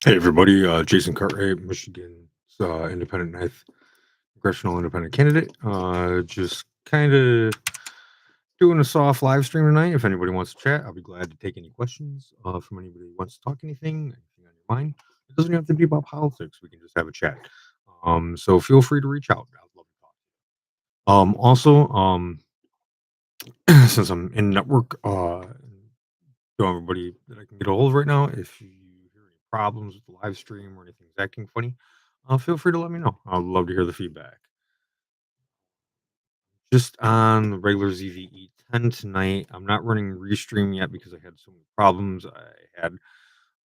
Hey everybody, Jasen Cartwright, Michigan's independent ninth congressional independent candidate. Just kind of doing a soft live stream tonight. If anybody wants to chat, I'll be glad to take any questions from anybody who wants to talk anything on your mind. It doesn't have to be about politics. We can just have a chat. So feel free to reach out. I'd love to talk. Also, since I'm in network, to everybody that I can get a hold of right now, if you hear any problems with the live stream or anything's acting funny, feel free to let me know. I'd love to hear the feedback. Just on the regular ZVE 10 tonight. I'm not running Restream yet because I had so many problems. I had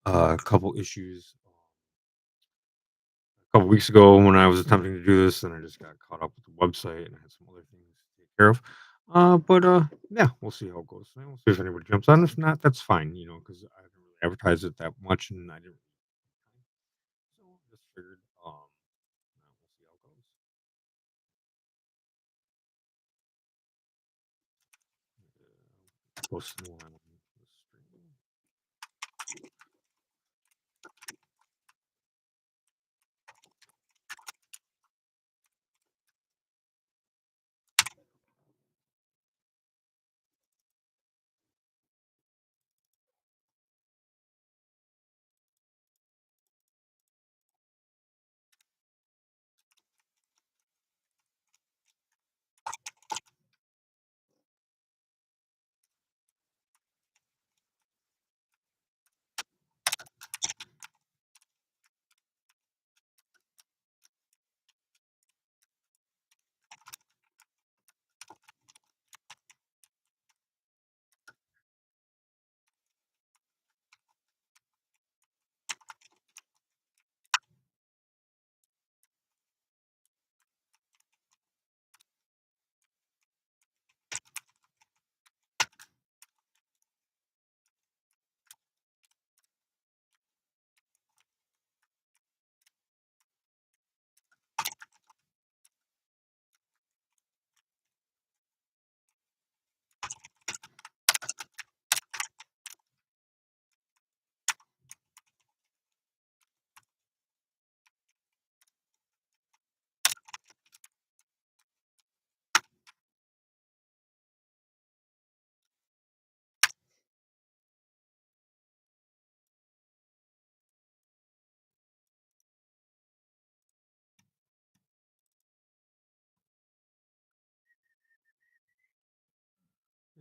a couple issues a couple weeks ago when I was attempting to do this, and I just got caught up with the website and I had some other things to take care of. But yeah, we'll see how it goes. And we'll see if anybody jumps on. If not, that's fine, because I didn't really advertise it that much, and I didn't. So just figured, we'll see how it goes. Post more on the stream.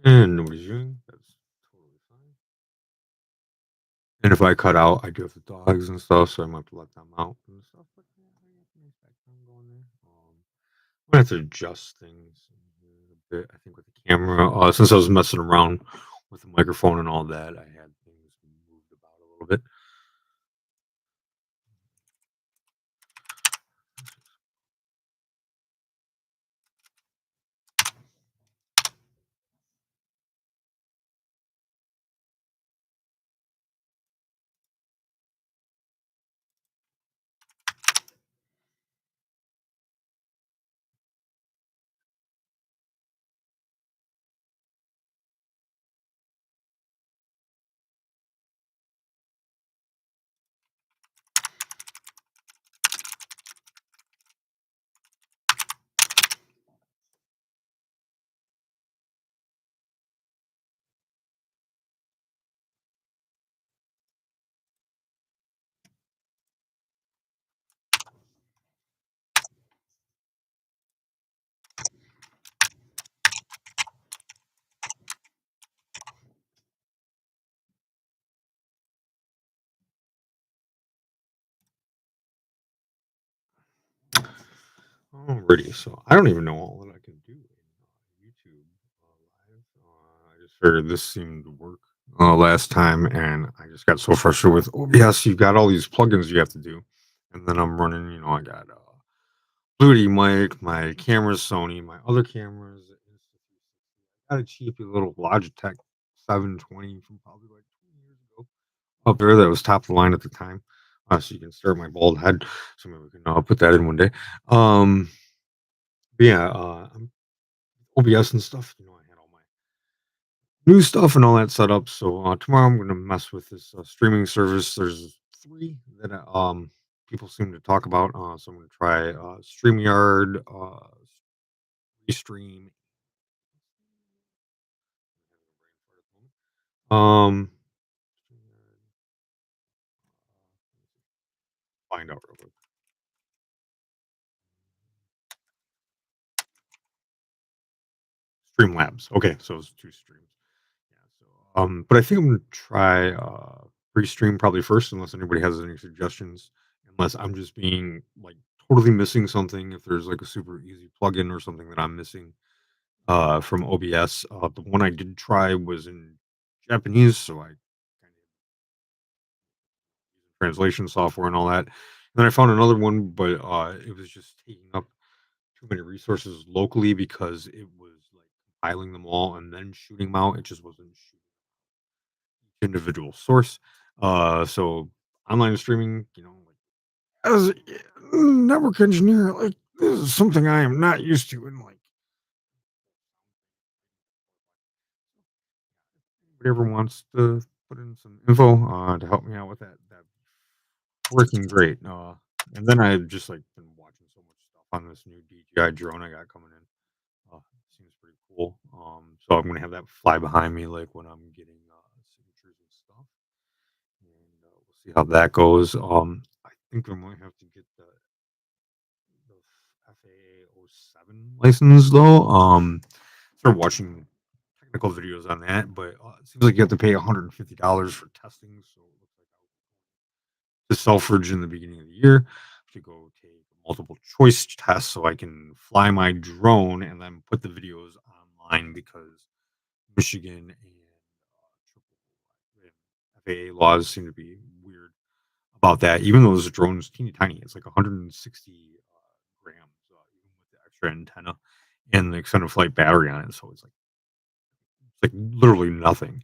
And nobody's viewing. That's totally fine. And if I cut out, I do have the dogs and stuff, so I might have to let them out and stuff. But yeah, I got the nice background going there. I'm gonna have to adjust things a bit. I think with the camera, since I was messing around with the microphone and all that, I had things moved about a little bit. Alrighty, so I don't even know all that I can do in YouTube live. I just figured this seemed to work last time, and I just got so frustrated with OBS. You've got all these plugins you have to do, and then I'm running. I got Bluetooth mic, my camera's Sony, my other camera's got a cheap little Logitech 720 from probably like 20 years ago up there that was top of the line at the time. So you can stare at my bald head. So maybe we can put that in one day. Um, but yeah, OBS and stuff. I had all my new stuff and all that set up. So tomorrow I'm gonna mess with this streaming service. There's three that people seem to talk about. So I'm gonna try StreamYard, Restream. Um, find out real quick. Streamlabs. Okay, so it's two streams. Yeah. So, but I think I'm gonna try Restream probably first, unless anybody has any suggestions. Unless I'm just being like totally missing something. If there's like a super easy plugin or something that I'm missing from OBS. The one I did try was in Japanese, so I kind of translation software and all that. And then I found another one, but it was just taking up too many resources locally because it was like compiling them all and then shooting them out. It just wasn't shooting each individual source. So online streaming, like as a network engineer, like this is something I am not used to, and like whatever wants to put in some info to help me out with that working great. And then I've just like been watching so much stuff on this new DJI drone I got coming in. Seems pretty cool. So I'm gonna have that fly behind me like when I'm getting signatures and stuff, and we'll see how that goes. I think I might have to get the FAA 07 license though. Started watching technical videos on that, but it seems like you have to pay $150 for testing. So it looks like to Selfridge in the beginning of the year to go take multiple choice tests so I can fly my drone and then put the videos online because Michigan and FAA laws seem to be weird about that. Even though this drone's teeny tiny, it's like 160 grams, even with the extra antenna and the extended flight battery on it. So it's like literally nothing,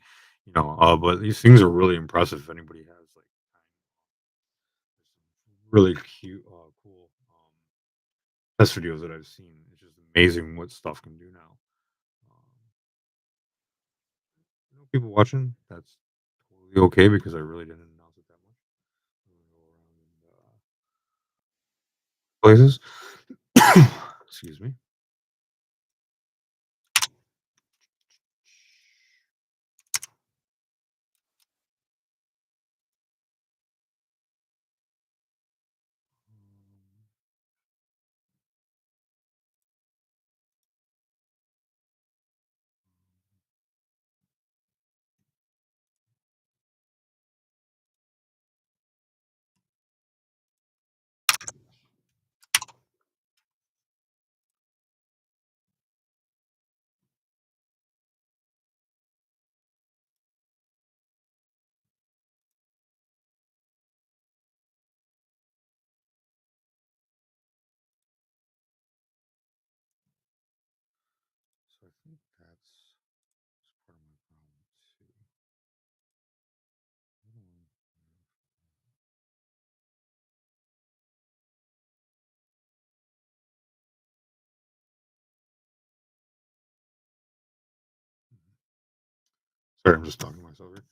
But these things are really impressive. If anybody has like really cute, cool test videos that I've seen. It's just amazing what stuff can do now. People watching, that's totally okay because I really didn't announce it that much. I'm gonna go around and, places. Excuse me. So I think that's part of my problem too. Sorry, I'm just talking to myself here.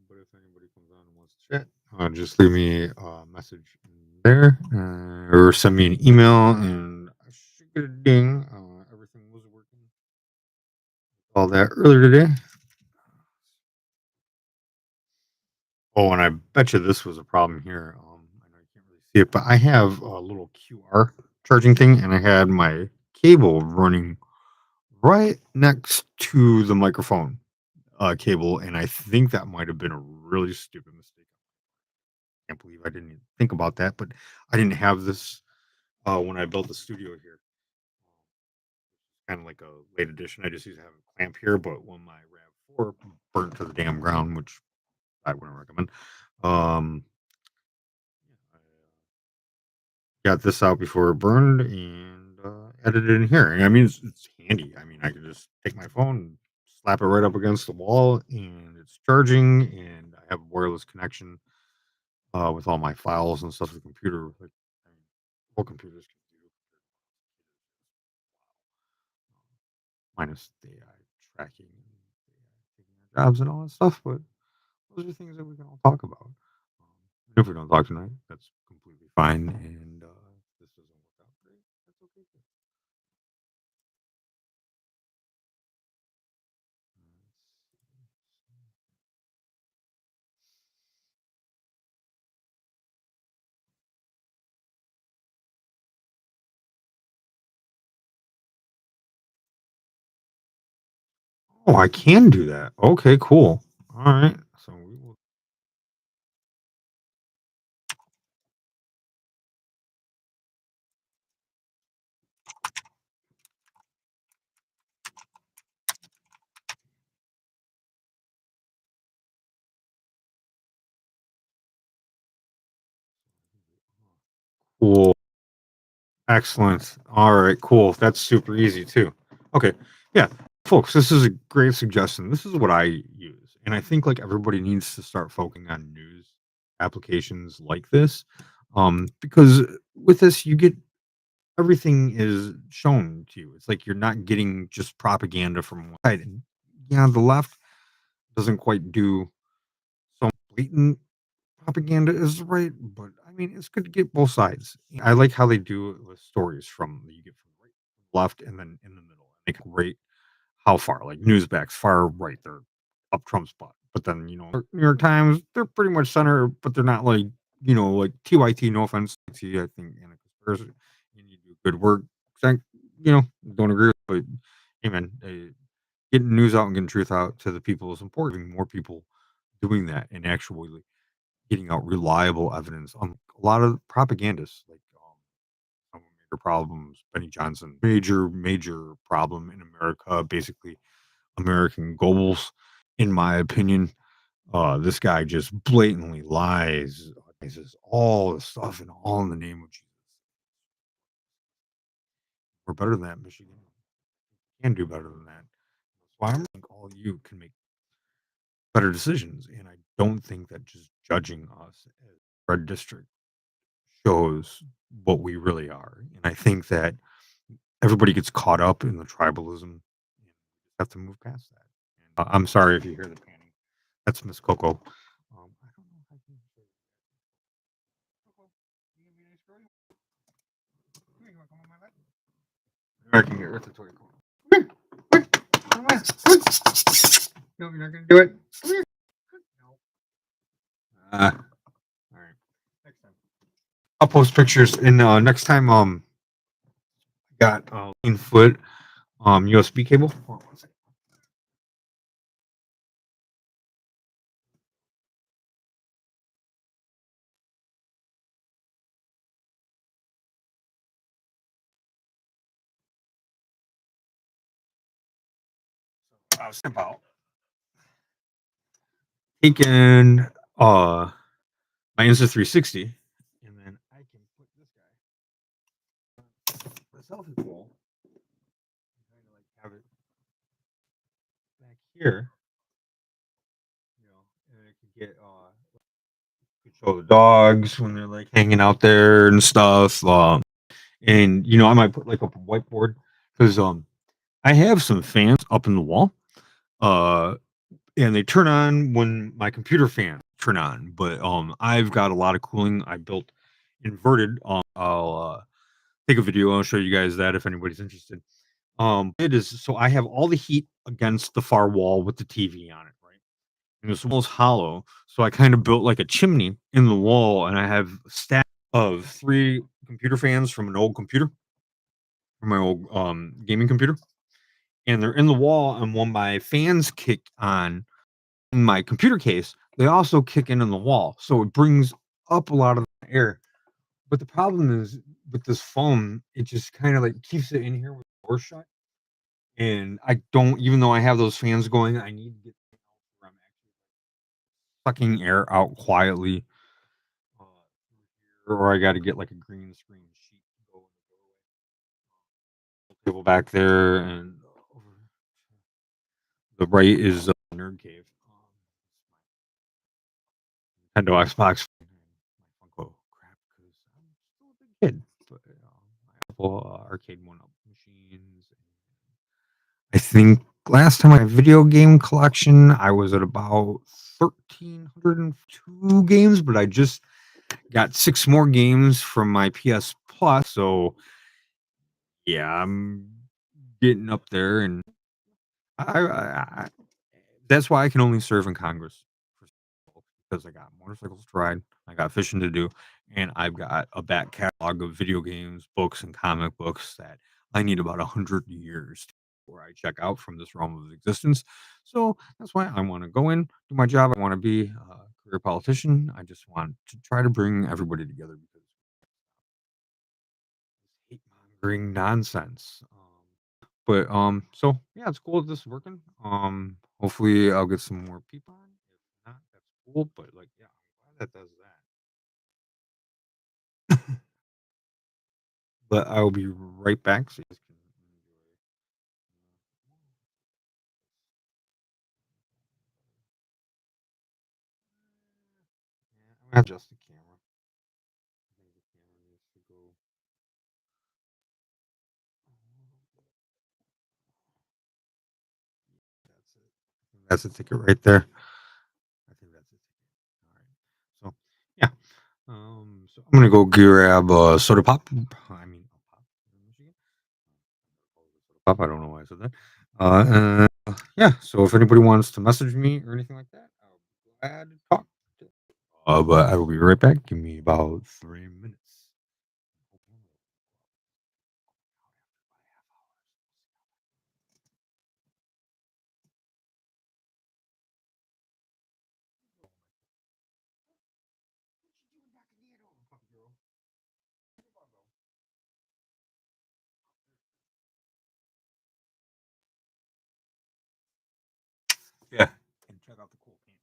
But if anybody comes on and wants to chat, just leave me a message in there or send me an email and I should get a ding. Everything was working all that earlier today. Oh, and I bet you this was a problem here. I know you can't really see it, but I have a little QR charging thing, and I had my cable running right next to the microphone cable, and I think that might have been a really stupid mistake. I can't believe I didn't even think about that, but I didn't have this when I built the studio here. Kind of like a late edition. I just used to have a clamp here, but when my Rav 4 burnt to the damn ground, which I wouldn't recommend. Um, got this out before it burned and added it in here. And I mean, it's handy. I mean, I can just take my phone, slap it right up against the wall, and it's charging. And I have a wireless connection with all my files and stuff. The computer, like, I mean, whole computers can do, minus the AI tracking and AI taking our jobs and all that stuff. But those are things that we can all talk about. If we don't talk tonight, that's completely fine. And if this doesn't work out great, that's okay too. Oh, I can do that. Okay, cool. All right. So we will. Cool. Excellent. All right, cool. That's super easy too. Okay. Yeah. Folks, this is a great suggestion. This is what I use. And I think like everybody needs to start focusing on news applications like this. Because with this you get everything is shown to you. It's like you're not getting just propaganda from one side. And yeah, the left doesn't quite do so blatant propaganda is right, but I mean, it's good to get both sides. I like how they do it with stories from you get from right, left, and then in the middle. They can rate how far, like Newsbacks, far right, they're up Trump's butt. But then New York Times, they're pretty much center, but they're not like like TYT. No offense, to I think in a conspiracy, you do good work. Thank don't agree, with, but hey man, getting news out and getting truth out to the people is important. More people doing that and actually getting out reliable evidence on a lot of propagandists, like some major problems. Benny Johnson, major problem in America. Basically, American goals, in my opinion. This guy just blatantly lies, says all the stuff, and all in the name of Jesus. We're better than that, Michigan. Can do better than that. That's why I think all you can make better decisions, and I don't think that just judging us as red district shows what we really are. And I think that everybody gets caught up in the tribalism. And we just have to move past that. And, I'm sorry if you hear the panning. That's Miss Coco. I don't know if I can say Coco, you gonna be nice girl? Come here, you wanna come on my lap? I can get rid of the toy. Come here. Come on. No, you're not gonna do it. Come here. No. All right. Next time. I'll post pictures and next time got 15-foot USB cable. Hold on one second. I was thinking about taking my Insta 360 and then I can put this guy the selfie pole and kind of like have it back here, and I could get could show the dogs when they're like hanging out there and stuff. And I might put like up a whiteboard because I have some fans up in the wall. Uh and they turn on when my computer fans turn on. But I've got a lot of cooling. I built inverted. I'll take a video. I'll show you guys that if anybody's interested. It is so I have all the heat against the far wall with the TV on it, right? And this wall's hollow, so I kind of built like a chimney in the wall, and I have a stack of three computer fans from an old computer, from my old gaming computer, and they're in the wall. And when my fans kick on in my computer case, they also kick in on the wall, so it brings up a lot of the air. But the problem is with this foam, it just kind of like keeps it in here with the door shut. And I don't, even though I have those fans going, I need to get where I'm actually sucking air out quietly, or I got to get like a green screen sheet to go in the doorway. People back there, and over the right is Nerd Cave. Nintendo Xbox, my Funko crap because I'm still a big kid. But my Apple arcade one-up machines. I think last time I video game collection, I was at about 1,302 games, but I just Got 6 more games from my PS Plus, so yeah, I'm getting up there, and I that's why I can only serve in Congress for because I got motorcycles to ride, I got fishing to do, and I've got a back catalog of video games, books, and comic books that I need about 100 years before I check out from this realm of existence. So that's why I want to go in, do my job. I want to be a career politician. I just want to try to bring everybody together because hate mongering nonsense. So yeah, it's cool that this is working. Hopefully I'll get some more people on. If not, that's cool. But like, yeah, I'm glad that does that. But I will be right back. So you guys can enjoy. Yeah, I'm gonna adjust the camera. I think the camera needs to go. That's it. That's a ticket right there. I think that's it. All right. So yeah. So I'm gonna go grab a soda pop. I mean, a pop in Michigan. Soda pop. I don't know why I said that. Yeah. So if anybody wants to message me or anything like that, I'll be glad to talk. But I will be right back. Give me about 3 minutes. Yeah. And check out the cool paint.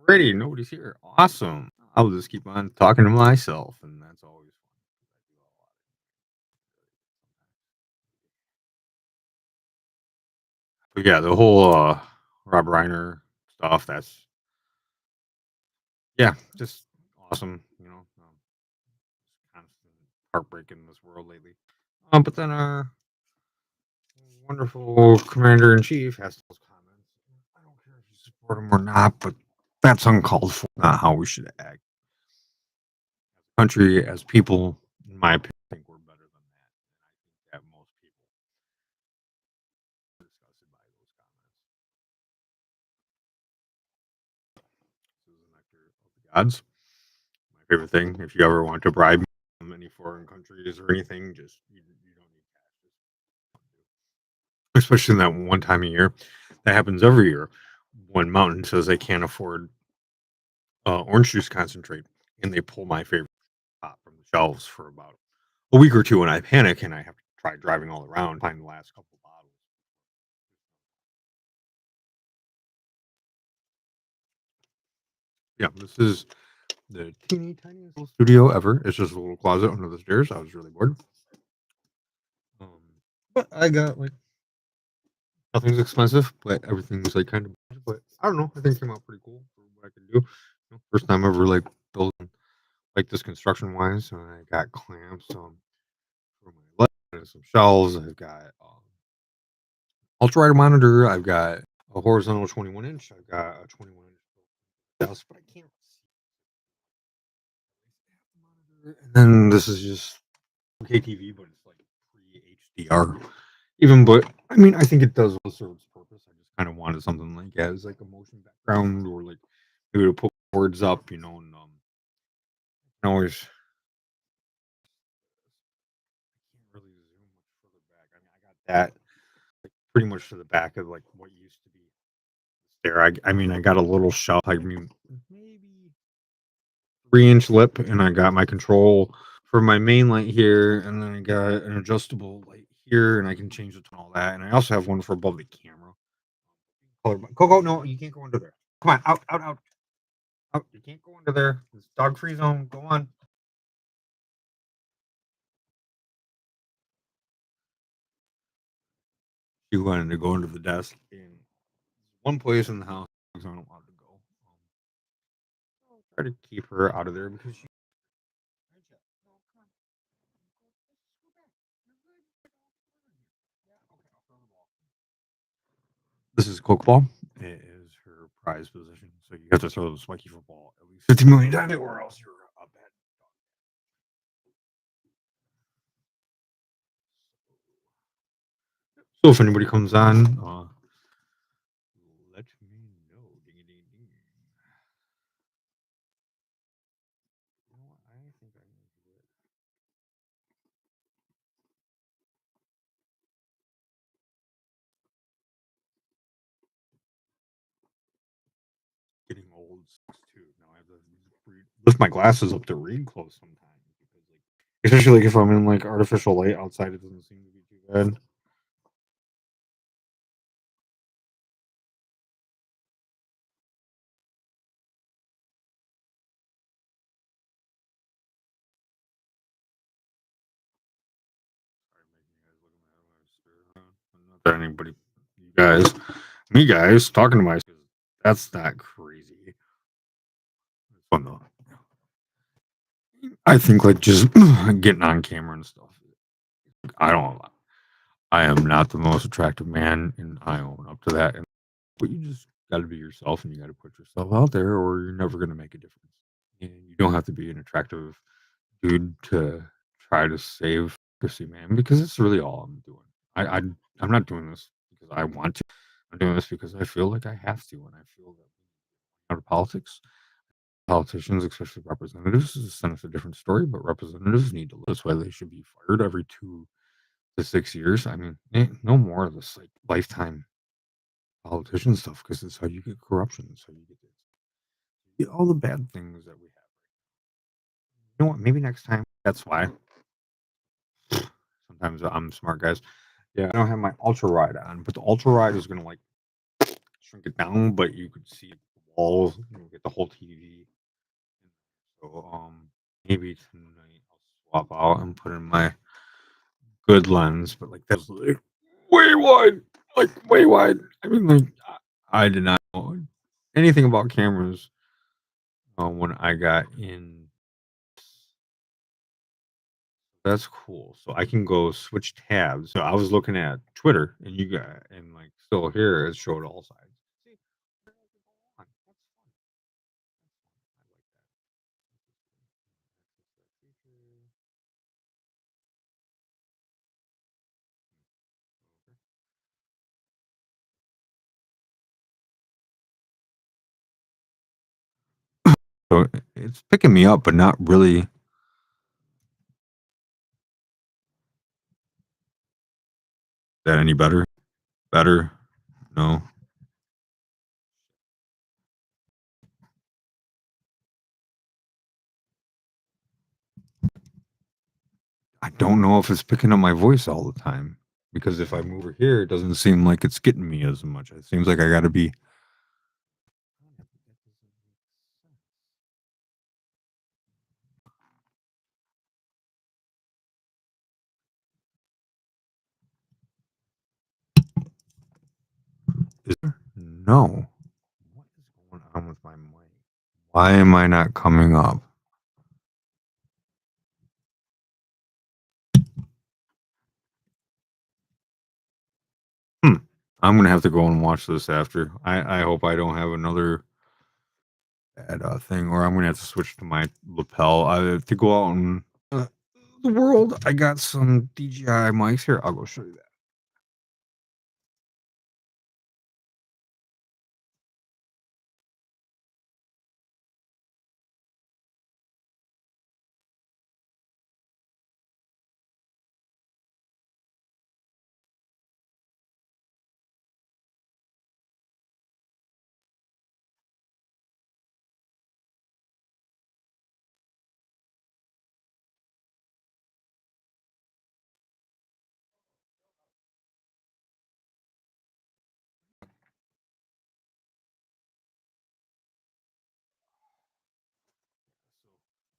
Alrighty, nobody's here. Awesome. I'll just keep on talking to myself, and that's always fun. But yeah, the whole Rob Reiner stuff, that's yeah, just awesome, constant heartbreak in this world lately. But then our wonderful commander in chief has those comments. I don't care if you support him or not, but that's uncalled for. Not how we should act. Country, as people, in my opinion, think we're better than that. And I think that most people are disgusted by those comments. This is the nectar of the gods. My favorite thing. If you ever want to bribe me, from any foreign countries or anything. Just you don't need cash. Especially in that one time a year. That happens every year when Mountain says they can't afford orange juice concentrate, and they pull my favorite pop from the shelves for about a week or two, and I panic and I have to try driving all around, find the last couple bottles. Yeah, this is the teeny tiniest little studio ever. It's just a little closet under the stairs. I was really bored. Um, but I got like nothing's expensive, but everything's like kind of. But I don't know. I think it came out pretty cool for what I can do. First time ever like building like this construction wise. I got clamps for my leg and some shelves. I've got ultra wide monitor. I've got a horizontal 21 inch. I've got a 21 inch desk, but I can't see the monitor. And then this is just KTV, but it's like pre HDR. Even, but I mean, I think it does serve its purpose. I just kind of wanted something like as like a motion background or like maybe to put words up, and can always can't really zoom much further back. I mean, I got that like, pretty much to the back of like what used to be there. I mean, I got a little shelf, I mean, maybe 3-inch lip, and I got my control for my main light here, and then I got an adjustable light here, and I can change it to all that. And I also have one for above the camera. Coco, no, you can't go under there. Come on, out, out, out, out. You can't go under there. It's dog free zone. Go on. She wanted to go under the desk in one place in the house. Dogs aren't allowed to go. I'll try to keep her out of there because she. This is Coke ball. It is her prize position, so you have to throw the spiky football at least 50 million times, or else you're a bad. So if anybody comes on, let me know. Ding, ding, ding. You know what? I think I can do it. Getting old sucks too. Now I have to lift my glasses up to read close sometimes because, like, especially like if I'm in like artificial light outside, it doesn't seem to be too bad. Sorry, making you guys look at my other spirit around. Not that anybody, you guys, me guys, talking to myself. That's not crazy. It's fun though. I think like just getting on camera and stuff. I don't. I am not the most attractive man, and I own up to that. But you just got to be yourself, and you got to put yourself out there, or you're never going to make a difference. And you don't have to be an attractive dude to try to save pussy, man, because it's really all I'm doing. I I'm not doing this because I want to. I'm doing this because I feel like I have to, and I feel that out of politics, politicians, especially representatives, is a different story. But representatives need to live. That's why they should be fired every 2 to 6 years. I mean, no more of this like lifetime politician stuff because it's how you get corruption. It's how you get this. Get all the bad things that we have. You know what? Maybe next time. That's why. Sometimes I'm smart, guys. Yeah, I don't have my ultra ride on, but the ultra ride is gonna like shrink it down, but you could see the walls. Get the whole TV. So maybe tonight I'll swap out and put in my good lens, but like that's like way wide, like way wide. I mean, like I did not know anything about cameras when I got in. That's cool. So I can go switch tabs. So I was looking at Twitter, and you got and like still here it showed all sides. See, that's fun. So it's picking me up, but not really that any better? Better? No. I don't know if it's picking up my voice all the time because if I move over here, it doesn't seem like it's getting me as much. It seems like I got to be. Is there? No. What is going on with my mic? Why am I not coming up? Hmm. I'm gonna have to go and watch this after. I hope I don't have another bad thing, or I'm gonna have to switch to my lapel. I have to go out and the world. I got some DJI mics here. I'll go show you that.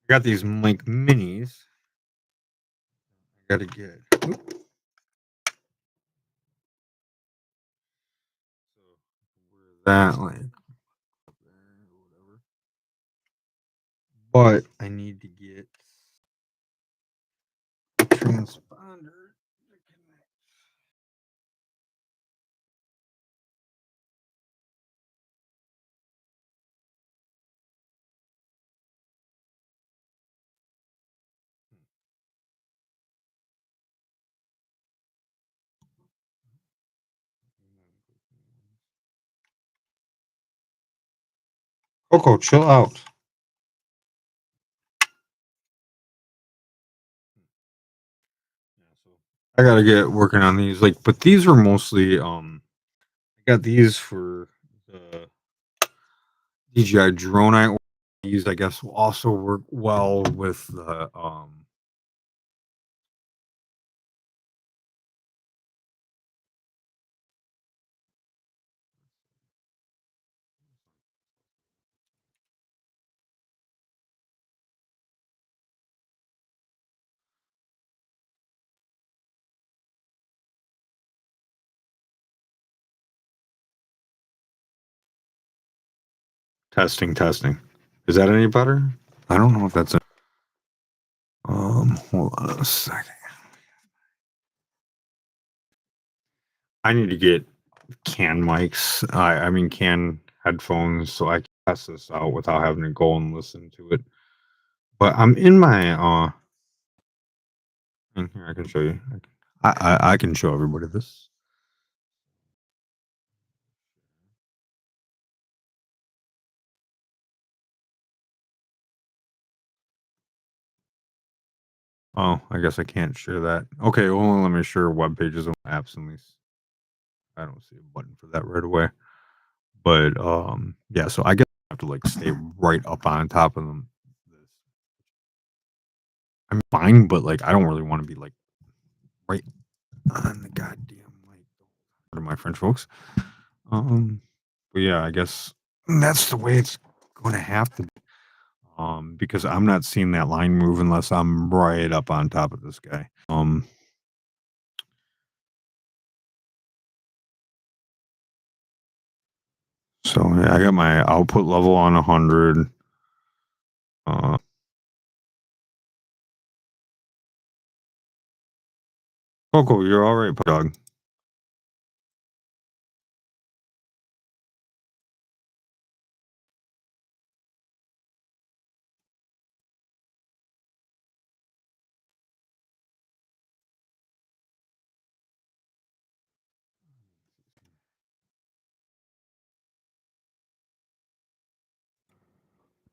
I got these mic minis. I gotta get. That like whatever. But I need to get a transponder. Coco, chill out. I gotta get working on these. Like, but these are mostly I got these for the DJI drone I used. I guess will also work well with the testing. Is that any better? I don't know if that's a hold on a second. I need to get can mics. I mean can headphones so I can test this out without having to go and listen to it. But I'm in my in here I can show you. I can show everybody this. Oh, I guess I can't share that. Okay, well let me share web pages on apps at least. I don't see a button for that right away. But yeah, so I guess I have to like stay right up on top of them. I'm fine, but like I don't really want to be like right on the goddamn mic. Pardon my French, folks. But yeah, I guess that's the way it's going to have to be. Because I'm not seeing that line move unless I'm right up on top of this guy. So yeah, I got my output level on 100. Coco, you're all right, dog.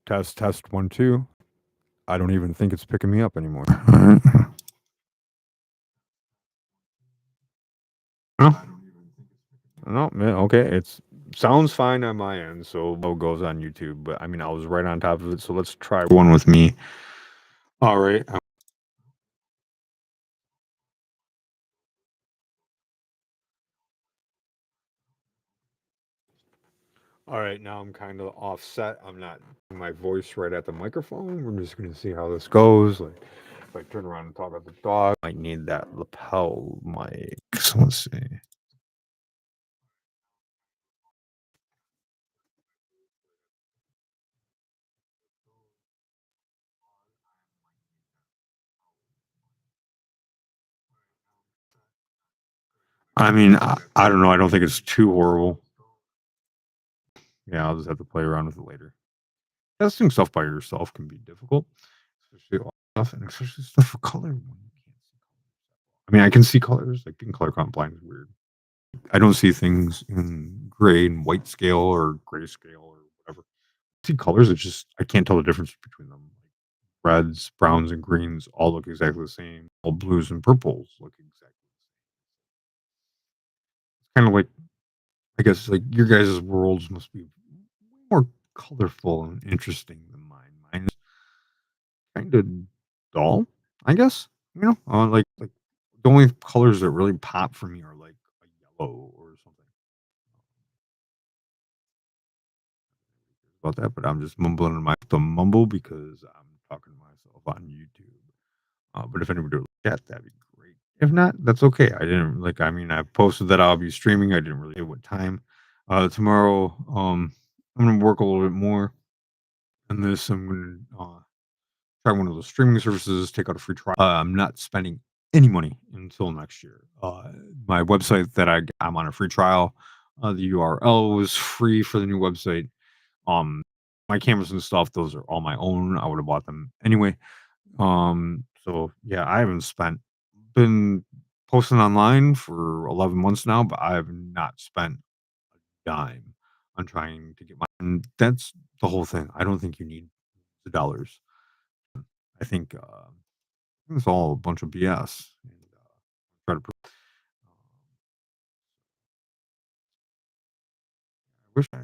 Test 1 2. I don't even think it's picking me up anymore. No, no, man. Okay, it's sounds fine on my end. So what goes on YouTube, but I mean, I was right on top of it. So let's try one with me. All right. All right. Now I'm kind of offset. I'm not putting my voice right at the microphone. We're just gonna see how this goes. Like if I turn around and talk about the dog, I might need that lapel mic. So let's see. I mean, I don't know. I don't think it's too horrible. Yeah, I'll just have to play around with it later. Testing stuff by yourself can be difficult, especially a lot of stuff, and especially stuff for color. When you can't see colors. I mean, I can see colors. Like being color blind is weird. I don't see things in gray and white scale or grayscale or whatever. I see colors. It's just I can't tell the difference between them. Reds, browns, and greens all look exactly the same. All blues and purples look exactly kind of like I guess like your guys' worlds must be more colorful and interesting than mine. Mine is kind of dull, I guess. Like the only colors that really pop for me are like a yellow or something about that. But I'm just mumbling in my the mumble because I'm talking to myself on YouTube. But if anybody would look at that'd be great. If not, that's okay. I didn't like. I mean, I posted that I'll be streaming. I didn't really say what time. Tomorrow, I'm gonna work a little bit more on this. I'm gonna try one of those streaming services, take out a free trial. I'm not spending any money until next year. My website that I'm on a free trial. The URL was free for the new website. Um, my cameras and stuff, those are all my own. I would have bought them anyway. So yeah, I haven't been posting online for 11 months now, but I have not spent a dime on trying to get my. And that's the whole thing. I don't think you need the dollars. I think it's all a bunch of BS. And, try to. I wish I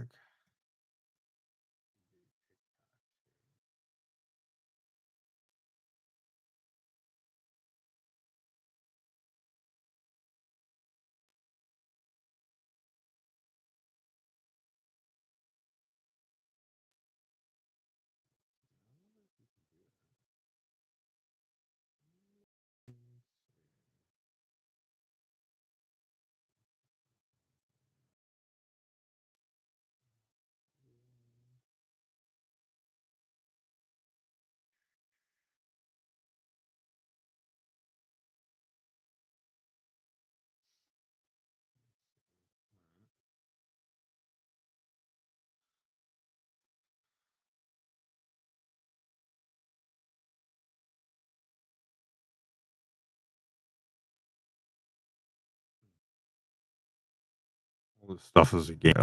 all this stuff is a game.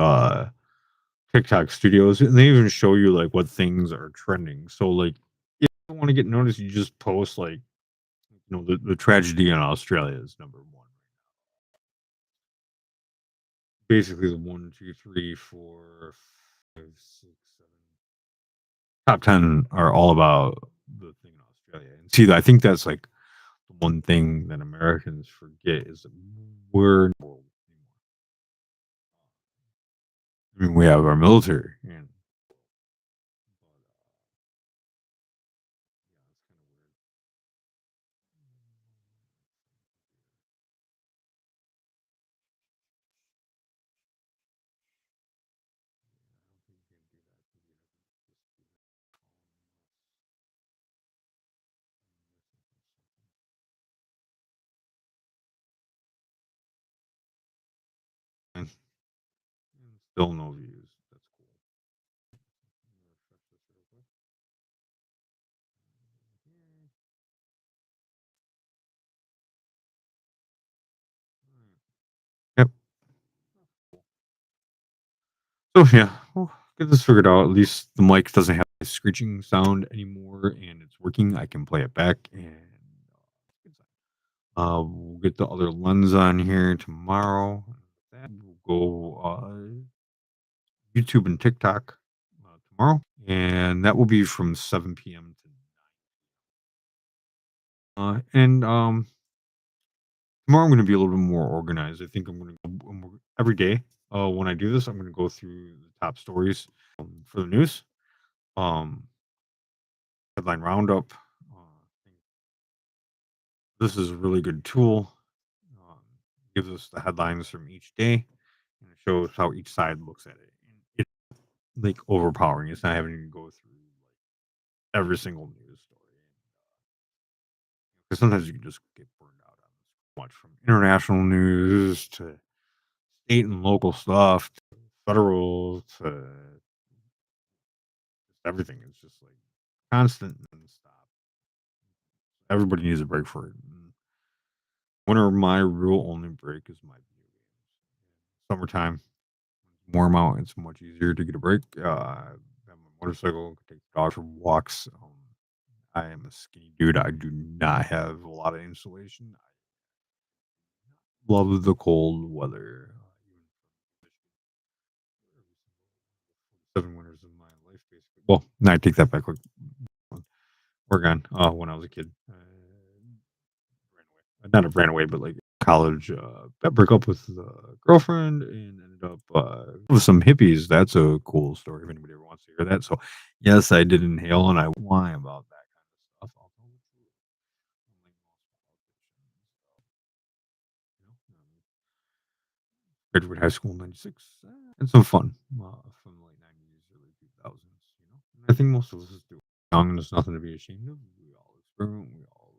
TikTok studios, and they even show you like what things are trending. So like, if you want to get noticed, you just post like the tragedy in Australia is number one. Basically, the one, two, three, four, five, six, seven, top 10 are all about the thing in Australia. And see, I think that's like the one thing that Americans forget is that we're in the world anymore. I mean, we have our military, and and still no views. That's cool. Yep. So yeah, we'll get this figured out. At least the mic doesn't have a screeching sound anymore, and it's working. I can play it back, and We'll get the other lens on here tomorrow. That will go YouTube and TikTok tomorrow, and that will be from 7 p.m. to and tomorrow I'm going to be a little bit more organized. I think I'm going to go every day. When I do this, I'm going to go through the top stories for the news, um, headline roundup. This is a really good tool. Um, gives us the headlines from each day, and it shows how each side looks at it. And it's like overpowering. It's not having to go through like every single news story. Because sometimes you can just get burned out on this much, from international news to state and local stuff, to federal to just everything. It's just like constant and stop. Everybody needs a break for it. And winter, my real only break is my video games. Summertime, warm out, it's much easier to get a break. Have my motorcycle, take the dog for walks. I am a skinny dude. I do not have a lot of insulation. I love the cold weather. Even 7 winters of my life, basically. Well, no, I take that back. Like, Oregon, when I was a kid. Ran away. Not a ran away, but like college. I broke up with a girlfriend and ended up with some hippies. That's a cool story if anybody ever wants to hear that. So, yes, I did inhale, and I why about that kind of stuff. I'll tell the truth. Unlike most politicians, graduated high school in '96. And some fun from the late '90s, early 2000s. And I think most of us do. Young, and there's nothing to be ashamed of. We all experiment. We all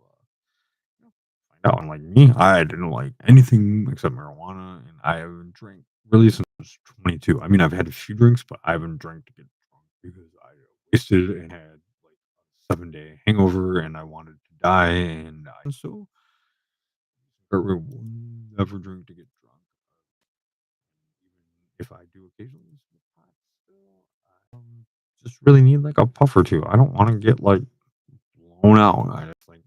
you know, find out. And like me, I didn't like anything except marijuana, and I haven't drank really since I was 22. I mean, I've had a few drinks, but I haven't drank to get drunk because I wasted and had like a 7 day hangover, and I wanted to die, and so I will never drink to get drunk. Even if I do occasionally smoke pot still, just really need like a puff or two. I don't want to get like blown out. I just like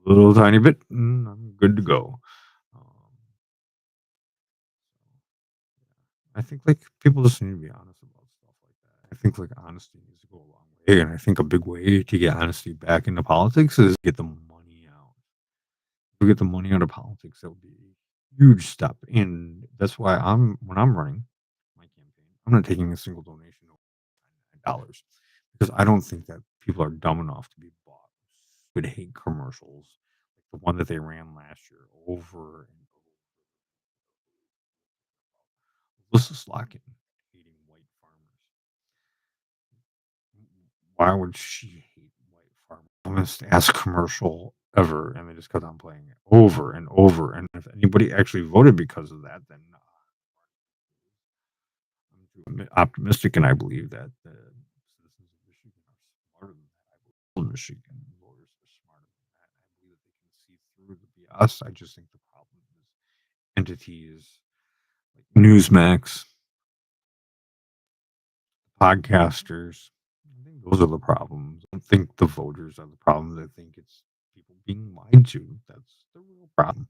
a little tiny bit, and I'm good to go. Um, I think like people just need to be honest about stuff like that. I think like honesty needs to go a long way, and I think a big way to get honesty back into politics is get the money out. To get the money out of politics, that would be a huge step, and that's why I'm when I'm running my campaign, I'm not taking a single donation over $9 because I don't think that people are dumb enough to be bought. Would hate commercials like the one that they ran last year over and over. Melissa Slockin hating white farmers. Why would she hate white farmers? Dumbest ass commercial ever, and they just kept on playing it over and over. And if anybody actually voted because of that, then I'm too optimistic, and I believe that the citizens of Michigan are smarter than that. I believe all Michigan voters are smarter than that. I believe that they can see through the BS. I just think the problem is entities like Newsmax, podcasters. I think those are the problems. I don't think the voters are the problems. I think it's people being lied to. That's the real problem.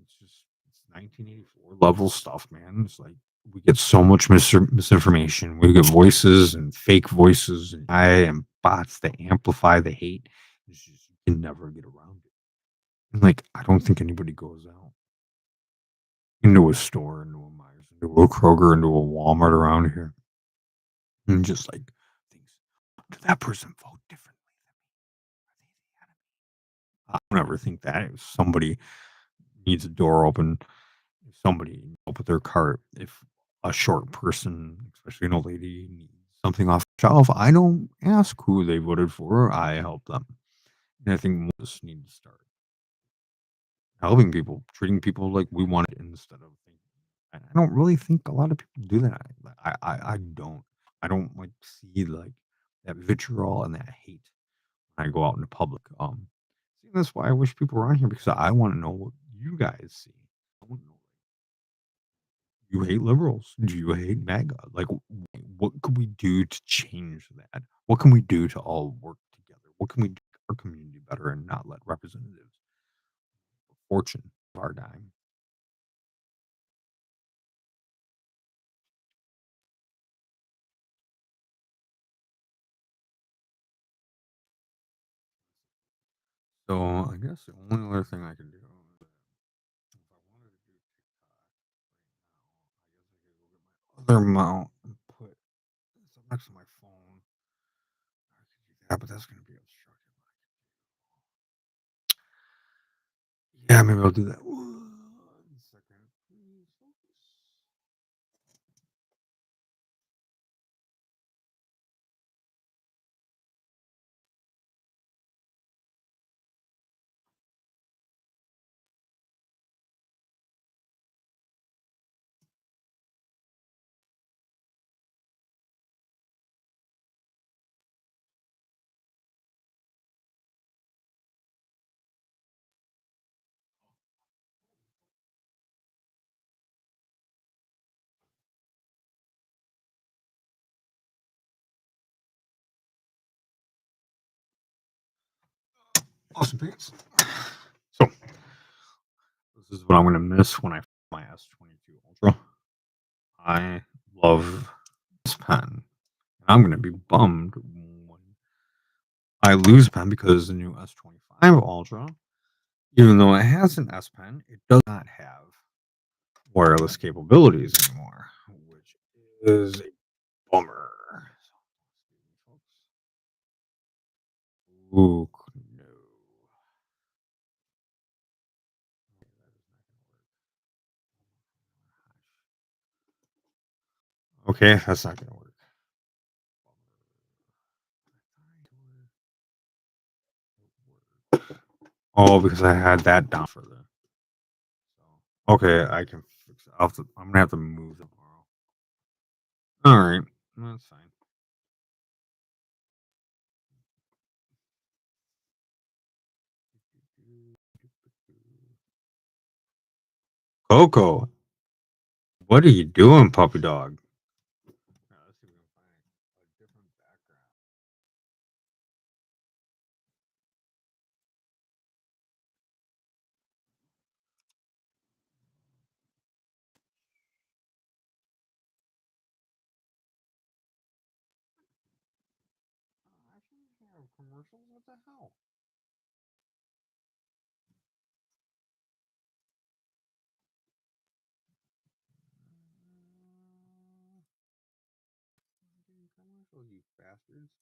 It's just it's 1984 level stuff, man. It's like we get so much misinformation. We get voices and fake voices and AI and bots that amplify the hate. It's just you can never get around it. And like I don't think anybody goes out into a store, into a Myers, into a Kroger, into a Walmart around here and just like thinks, did that person vote differently than me? Are they the enemy? I don't ever think that if somebody needs a door open, if somebody open their cart, if a short person, especially an old lady, needs something off the shelf, I don't ask who they voted for. I help them. And I think most need to start helping people, treating people like we want it instead of thinking. I don't really think a lot of people do that. I don't. I don't like see like that vitriol and that hate when I go out in the public. See, that's why I wish people were on here because I want to know what you guys see. I want to know, you hate liberals? Do you hate MAGA? Like, what could we do to change that? What can we do to all work together? What can we do to make our community better and not let representatives fortune of our dime. So I guess the only other thing I can do is if I wanted to do TikTok right now, I guess I could go get my other mount and put this up next to my phone. I could do that, but that's gonna be obstructed. Yeah, maybe I'll do that. 1 second, please focus. Awesome pants. So this is what I'm gonna miss when I my S22 Ultra. I love this pen. I'm gonna be bummed when I lose pen because the new S25 Ultra, even though it has an S Pen, it does not have wireless capabilities anymore, which is a bummer. Ooh, no. Okay, that's not gonna work. Oh, because I had that down for the. Okay, I can fix it. I'm gonna have to move tomorrow. All right, that's fine. Coco, what are you doing, puppy dog? Let's see if we can find a different background. Actually, we have commercials. What the hell? Commercials, you bastards.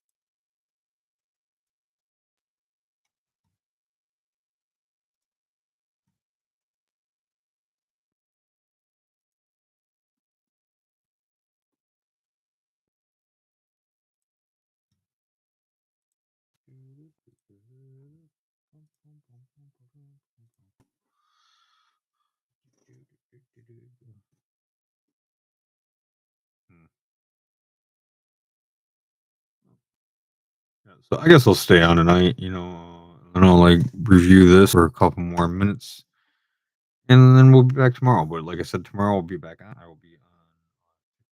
Hmm. Yeah, so I guess I'll stay on tonight, and I'll like review this for a couple more minutes, and then we'll be back tomorrow. But like I said, tomorrow I'll be back on. I will be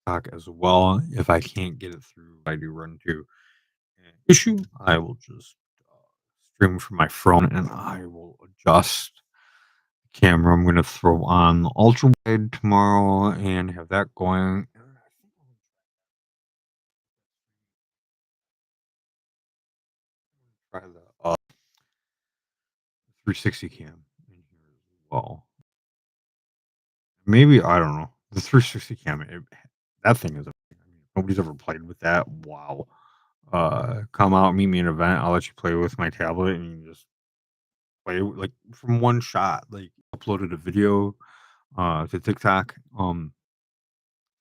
on TikTok as well. If I can't get it through, I do run into an issue. I will just stream from my phone, and I will adjust the camera. I'm going to throw on the ultra wide tomorrow and have that going. Try the 360 cam in here as well. Maybe I don't know. The 360 cam, that thing is. Nobody's ever played with that. Wow. Come out, meet me in an event. I'll let you play with my tablet, and you can just play like from one shot. Like uploaded a video to TikTok from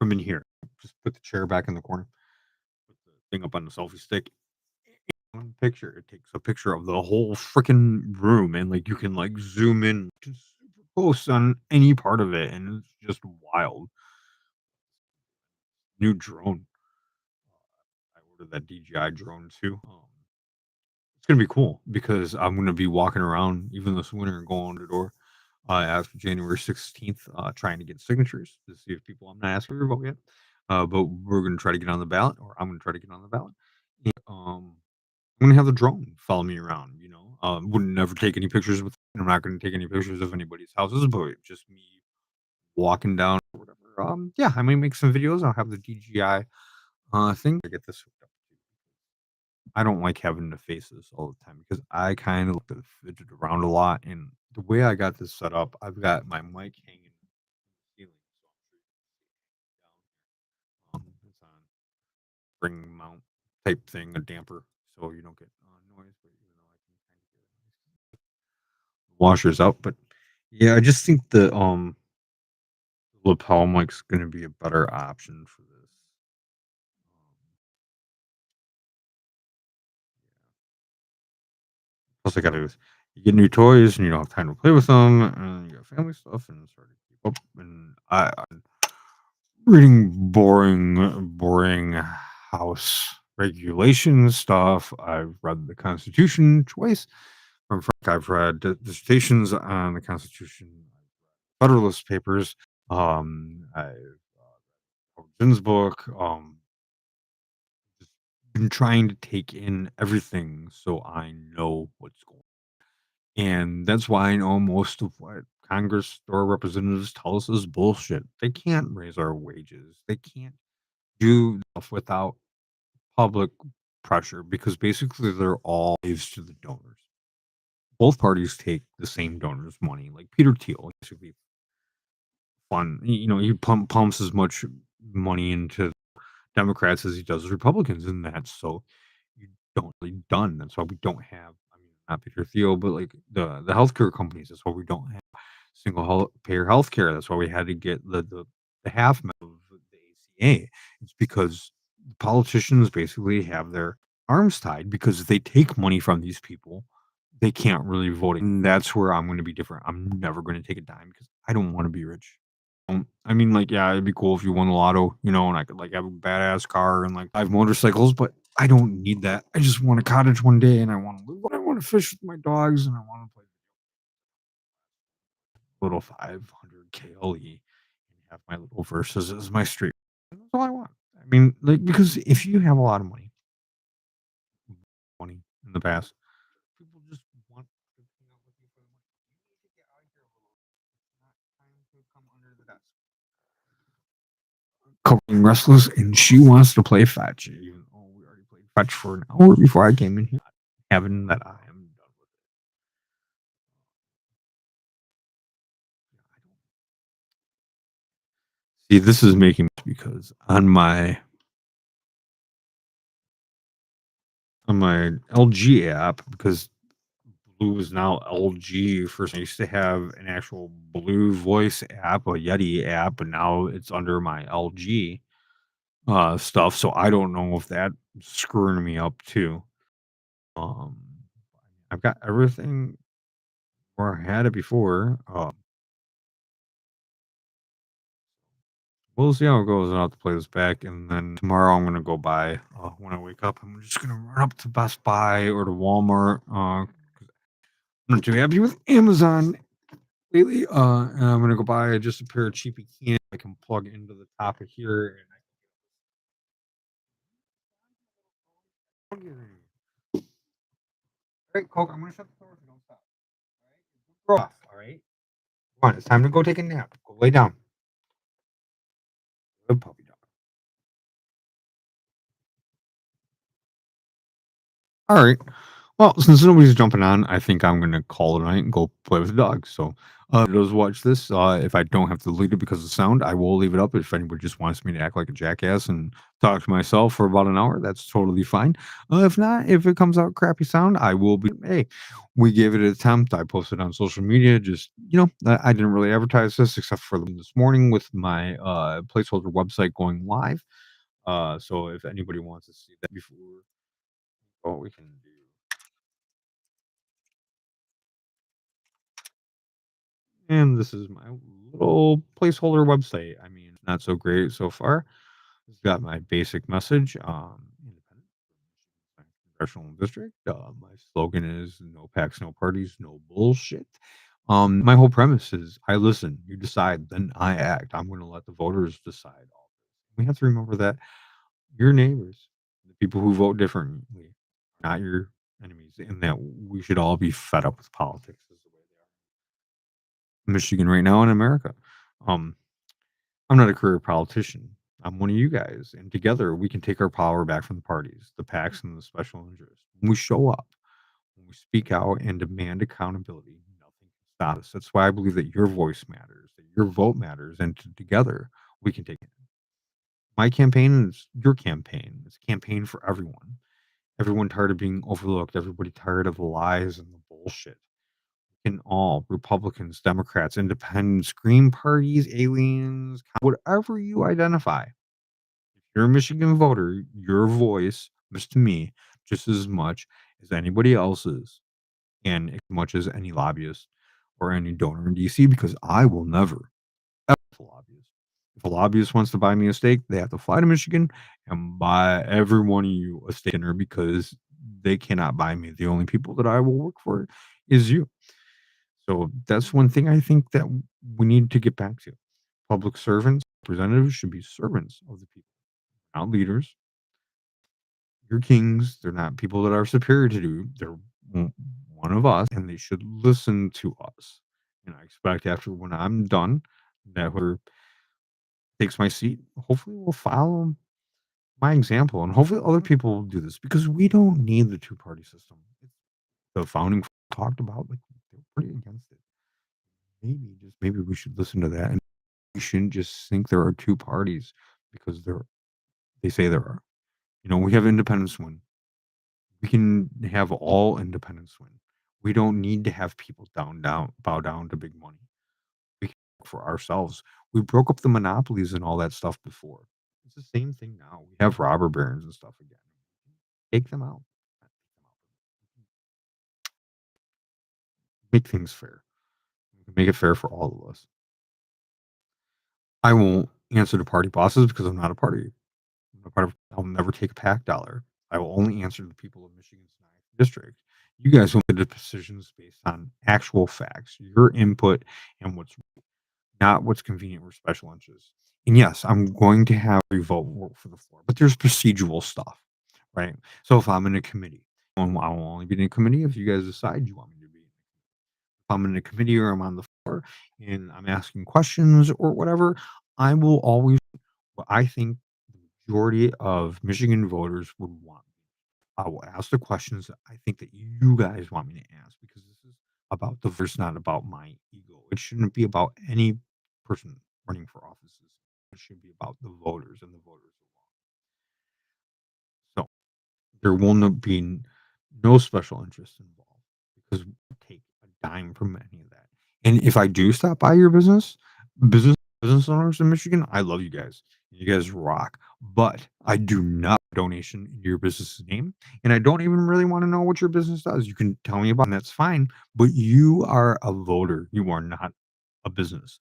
in here. Just put the chair back in the corner, put the thing up on the selfie stick. One picture. It takes a picture of the whole freaking room, and like you can like zoom in to super close on any part of it, and it's just wild. New drone. I ordered that DJI drone too. It's gonna be cool because I'm gonna be walking around even this winter and going door to door after January 16th, trying to get signatures to see if people I'm not asking for your vote yet. But we're gonna try to get on the ballot, or I'm gonna try to get on the ballot. And, I'm gonna have the drone follow me around. Wouldn't never take any pictures with. I'm not going to take any pictures of anybody's houses, but just me walking down or whatever. Yeah, I might make some videos. I'll have the DJI thing. I get this hooked up. I don't like having to face this all the time because I kind of like to fidget around a lot. And the way I got this set up, I've got my mic hanging from the ceiling, so I'm sure you can see it down here. It's on ring mount type thing, a damper, so you don't get noise. But even though I can kind of hear the washers out, but yeah, I just think the lapel mic's going to be a better option for this. Plus, I got to you get new toys and you don't have time to play with them, and you got family stuff, and it's hard to keep up. And I'm reading boring house regulation stuff. I've read the Constitution twice from Frank. I've read dissertations on the Constitution, Federalist Papers. I've Jin's book. Just been trying to take in everything so I know what's going. And that's why I know most of what Congress or representatives tell us is bullshit. They can't raise our wages. They can't do stuff without public pressure because basically they're all slaves to the donors. Both parties take the same donors' money. Like Peter Thiel, basically fun. He pumps as much money into Democrats as he does Republicans, and that's so you don't really done. That's why we don't have. I mean, not Peter Thiel, but like the healthcare companies. That's why we don't have single payer healthcare. That's why we had to get the half of the ACA. It's because the politicians basically have their arms tied because if they take money from these people, they can't really vote. And that's where I'm going to be different. I'm never going to take a dime because I don't want to be rich. I mean, like, yeah, it'd be cool if you won the lotto, and I could like have a badass car and like 5 motorcycles, but I don't need that. I just want a cottage one day and I want to live. I want to fish with my dogs and I want to play little 500 KLE and have my little verses as my street. That's all I want. I mean, like, because if you have a lot of money in the past, people just want to hang out with you for the money. You need to get out of here a little. It's not time to come under the desk. Covering restless, and she wants to play fetch. Even though we already played fetch for an hour before I came in here, having that I am done with it. I don't see. This is making because on my LG app because Blue is now LG. First, I used to have an actual Blue Voice app, a Yeti app, but now it's under my LG stuff. So I don't know if that's screwing me up too. Um, I've got everything where I had it before. We'll see how it goes. I'll have to play this back, and then tomorrow I'm gonna go buy. When I wake up, I'm just gonna run up to Best Buy or to Walmart. 'Cause I'm not too happy with Amazon lately. And I'm gonna go buy just a pair of cheapy cans I can plug into the top of here. And all right, Coke, I'm gonna shut the door if you don't stop. All right, you're off. All right, come on, it's time to go take a nap. Go lay down. Good puppy dog. All right. Well, since nobody's jumping on, I think I'm gonna call it a night and go play with the dog. So, those watch this. If I don't have to delete it because of sound, I will leave it up. If anybody just wants me to act like a jackass and talk to myself for about an hour, that's totally fine. If not, if it comes out crappy sound, I will be. Hey, we gave it an attempt. I posted on social media. Just I didn't really advertise this except for this morning with my placeholder website going live. So if anybody wants to see that before, what we can do. And this is my little placeholder website. I mean, not so great so far. It's got my basic message. Independent, Congressional District. My slogan is no packs, no parties, no bullshit. My whole premise is I listen, you decide, then I act. I'm going to let the voters decide all this. We have to remember that your neighbors, the people who vote differently, not your enemies, and that we should all be fed up with politics is the way they are in Michigan right now in America. Um, I'm not a career politician. I'm one of you guys, and together we can take our power back from the parties, the PACs, and the special interests. When we show up, when we speak out and demand accountability, nothing can stop us. That's why I believe that your voice matters, that your vote matters, and together we can take it. My campaign is your campaign. It's a campaign for everyone. Everyone tired of being overlooked. Everybody tired of the lies and the bullshit. Can all Republicans, Democrats, Independents, Green parties, aliens, whatever you identify. If you're a Michigan voter, your voice matters to me just as much as anybody else's, and as much as any lobbyist or any donor in DC, because I will never ever a lobbyist. If a lobbyist wants to buy me a steak, they have to fly to Michigan and buy every one of you a steak dinner because they cannot buy me. The only people that I will work for is you. So that's one thing I think that we need to get back to. Public servants, representatives should be servants of the people, not leaders. You're kings. They're not people that are superior to you. They're one of us, and they should listen to us. And I expect after when I'm done, that whoever takes my seat, hopefully will follow my example, and hopefully other people will do this because we don't need the two-party system. The founding talked about like they're pretty against it. Maybe we should listen to that, and we shouldn't just think there are two parties because they say there are. We have independence win. We can have all independence win. We don't need to have people bow down to big money. We can work for ourselves. We broke up the monopolies and all that stuff before. It's the same thing now. We have robber barons and stuff again. Take them out. Make things fair. Make it fair for all of us. I won't answer to party bosses because I'm not a party. I'm not part of. I'll never take a PAC dollar. I will only answer to the people of Michigan's ninth district. You guys will make the decisions based on actual facts, your input, and what's convenient for special interests. And yes, I'm going to have a vote work for the floor, but there's procedural stuff, right? So if I'm in a committee, I will only be in a committee if you guys decide you want me to be. If I'm in a committee or I'm on the floor and I'm asking questions or whatever, I will always what I think the majority of Michigan voters would want. I will ask the questions that I think that you guys want me to ask because this is about the verse, not about my ego. It shouldn't be about any person running for offices. It should be about the voters and the voters alone. So there will not be no special interest involved because we won't take a dime from any of that. And if I do stop by your business business owners in Michigan, I love you guys. You guys rock. But I do not donation in your business name. And I don't even really want to know what your business does. You can tell me about it, and that's fine. But you are a voter. You are not a business.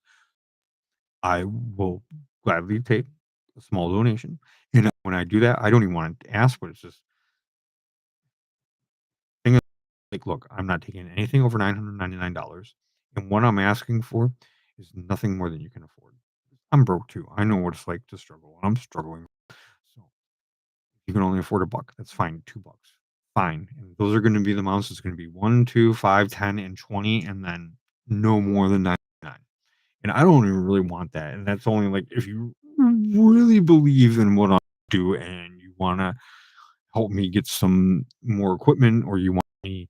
I will gladly take a small donation. And when I do that, I don't even want to ask, but it's just thing is, like, look, I'm not taking anything over $999. And what I'm asking for is nothing more than you can afford. I'm broke too. I know what it's like to struggle, and I'm struggling. So you can only afford a buck. That's fine. $2. Fine. And those are going to be the amounts. It's going to be 1, 2, 5, 10, and 20, and then no more than 99. And I don't even really want that. And that's only like if you really believe in what I do and you want to help me get some more equipment or you want me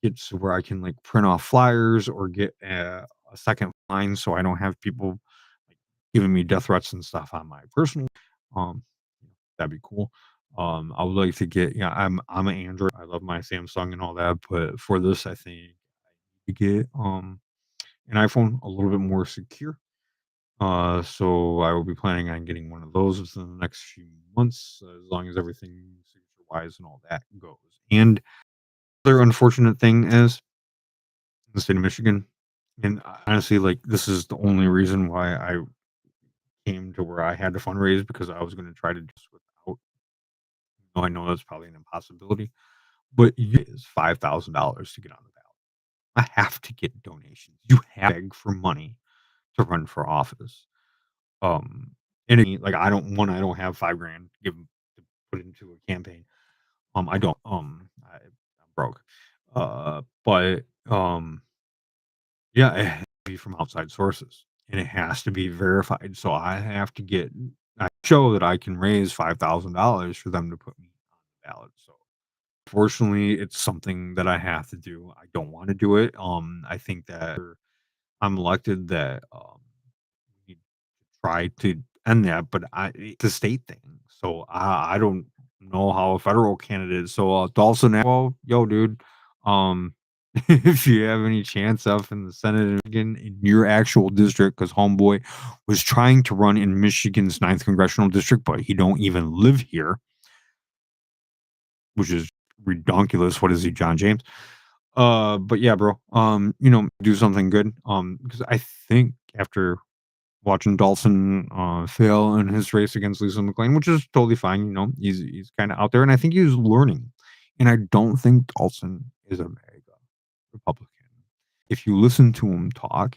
get to where I can like print off flyers or get a second line so I don't have people like giving me death threats and stuff on my personal um that'd be cool. I would like to get yeah, I'm an Android. I love my Samsung and all that, but for this I think to get an iPhone a little bit more secure. So I will be planning on getting one of those within the next few months, as long as everything signature wise and all that goes. And other unfortunate thing is in the state of Michigan, and honestly, like this is the only reason why I came to where I had to fundraise because I was going to try to do this without. I know that's probably an impossibility, but it is $5,000 to get on the ballot. I have to get donations. You have to beg for money to run for office. Um, and like I don't have 5 grand to give to put into a campaign. I don't. I'm broke. But yeah, it has to be from outside sources and it has to be verified. So I show that I can raise $5,000 for them to put me on the ballot. So fortunately, it's something that I have to do. I don't want to do it. I think that I'm elected that we try to end that, but it's a state thing. So I don't know how a federal candidate. So Dawson, well, yo, dude, um, if you have any chance up in the Senate in Michigan in your actual district, because homeboy was trying to run in Michigan's ninth congressional district, but he don't even live here, which is redonkulous. What is he, John James? But yeah, bro. Do something good. Because I think after watching Dawson fail in his race against Lisa McLean, which is totally fine. He's kind of out there, and I think he's learning. And I don't think Dawson is a mega Republican. If you listen to him talk,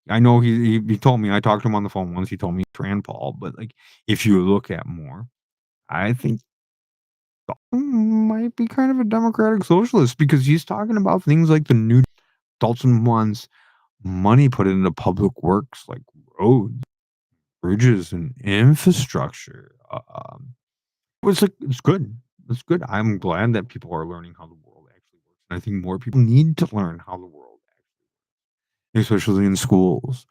I know he told me I talked to him on the phone once. He told me Rand Paul, but like if you look at more, I think might be kind of a democratic socialist because he's talking about things like the new Dalton wants money put into public works like roads, bridges, and infrastructure. It's good. It's good. I'm glad that people are learning how the world actually works, and I think more people need to learn how the world actually, especially in schools.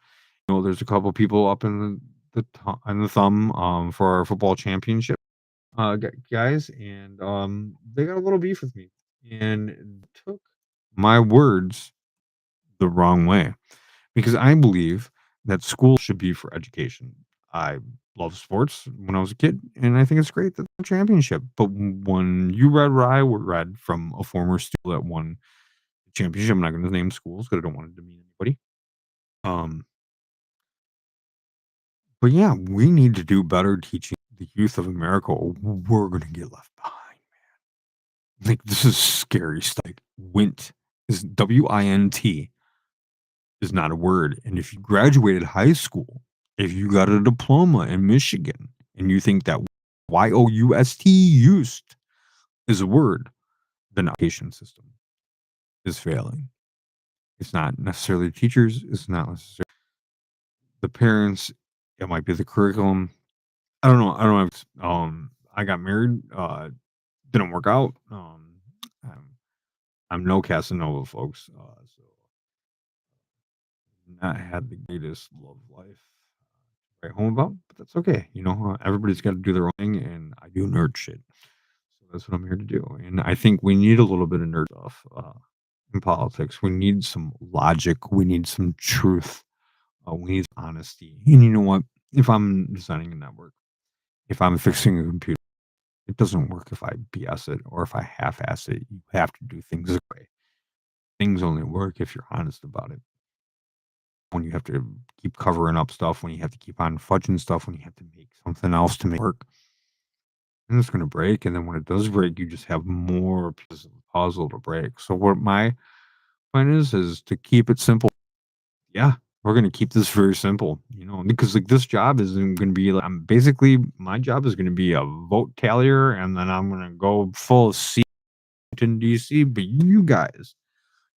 There's a couple people up in the thumb for our football championship guys, and they got a little beef with me and took my words the wrong way because I believe that school should be for education. I love sports when I was a kid, and I think it's great that the championship. But when you read what I read from a former student that won the championship, I'm not going to name schools because I don't want to demean anybody. Um, but yeah, we need to do better teaching the youth of America, or we're going to get left behind. Like, this is scary stuff. Like, Wint is WINT is not a word. And if you graduated high school, if you got a diploma in Michigan and you think that used is a word, then the education system is failing. It's not necessarily the teachers, it's not necessarily the parents, it might be the curriculum. I don't know. I don't know. I got married, didn't work out. I'm, I'm no Casanova, folks. So not had the greatest love life to write home about, but that's okay. Everybody's got to do their own thing, and I do nerd shit. So that's what I'm here to do. And I think we need a little bit of nerd stuff in politics. We need some logic. We need some truth. We need honesty. And you know what? If I'm designing a network, if I'm fixing a computer, it doesn't work if I BS it or if I half-ass it. You have to do things this way. Things only work if you're honest about it. When you have to keep covering up stuff, when you have to keep on fudging stuff, when you have to make something else to make it work, and it's going to break. And then when it does break, you just have more pieces of the puzzle to break. So what my point is to keep it simple. Yeah, we're going to keep this very simple, because like this job isn't going to be like, I'm basically, my job is going to be a vote tallier, and then I'm going to go full seat in DC. But you guys,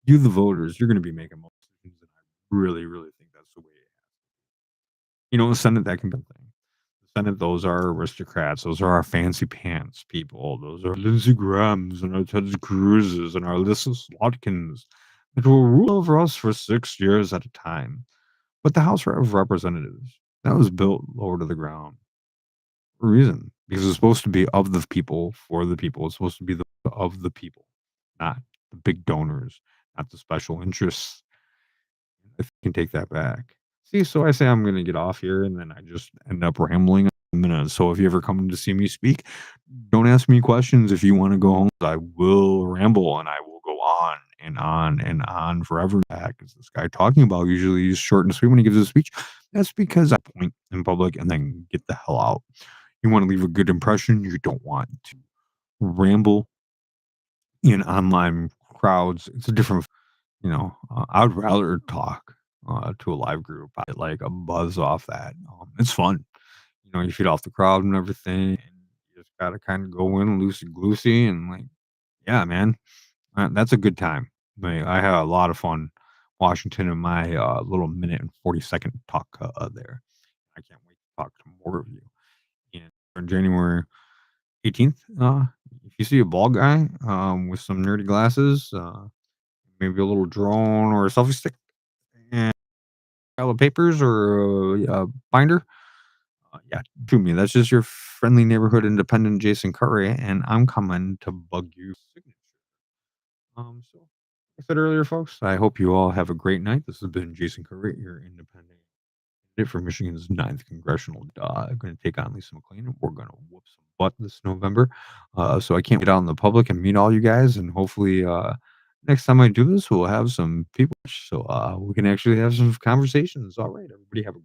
you the voters, you're going to be making most decisions, and I really, really think that's the way. The Senate, that can be a thing. The Senate, those are aristocrats. Those are our fancy pants people. Those are Lindsey Grahams and our Ted Cruzes and our Alyssa Slotkins that will rule over us for 6 years at a time. But the House of Representatives, that was built lower to the ground for a reason. Because it's supposed to be of the people, for the people. It's supposed to be of the people, not the big donors, not the special interests. If you can take that back. See, so I say I'm gonna get off here, and then I just end up rambling a minute. So if you ever come to see me speak, don't ask me questions if you want to go home. I will ramble and I will go on and on and on forever. Because this guy talking about usually is short and sweet when he gives a speech. That's because I point in public and then get the hell out. You want to leave a good impression. You don't want to ramble in online crowds. It's a different I'd rather talk to a live group. I get like a buzz off that. It's fun. You feed off the crowd and everything. And you just gotta kind of go in loosey goosey and like, yeah, man. That's a good time. I had a lot of fun Washington in my little minute and 40-second talk there. I can't wait to talk to more of you. And on January 18th, if you see a bald guy with some nerdy glasses, maybe a little drone or a selfie stick, and a pile of papers or a binder, yeah, shoot me. That's just your friendly neighborhood independent Jason Curry, and I'm coming to bug you signature. So like I said earlier, folks, I hope you all have a great night. This has been Jason Curry, your independent candidate for Michigan's ninth congressional. Going to take on Lisa McLean, and we're going to whoop some butt this November. So I can't get out in the public and meet all you guys, and hopefully next time I do this, we'll have some people, so we can actually have some conversations. All right, everybody, have a